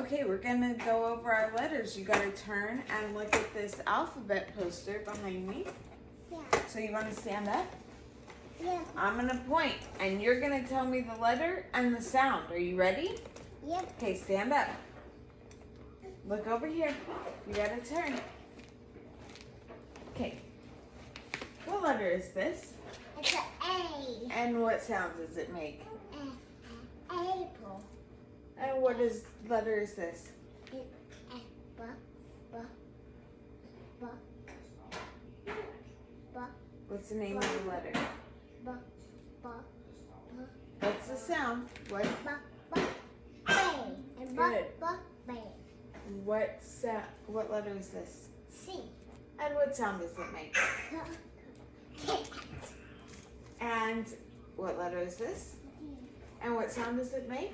Okay, we're gonna go over our letters. You gotta turn and look at this alphabet poster behind me. Yeah. So you wanna stand up? Yeah. I'm gonna point and you're gonna tell me the letter and the sound. Are you ready? Yep. Okay, stand up. Look over here. You gotta turn. Okay. What letter is this? It's an A. And what sound does it make? Apple. And what letter is this? It's a B. What's the name of the letter? B. What's the sound? What? B. A. And Good. B. What letter is this? C. And what sound does it make? Cat. And what letter is this? And what sound does it make?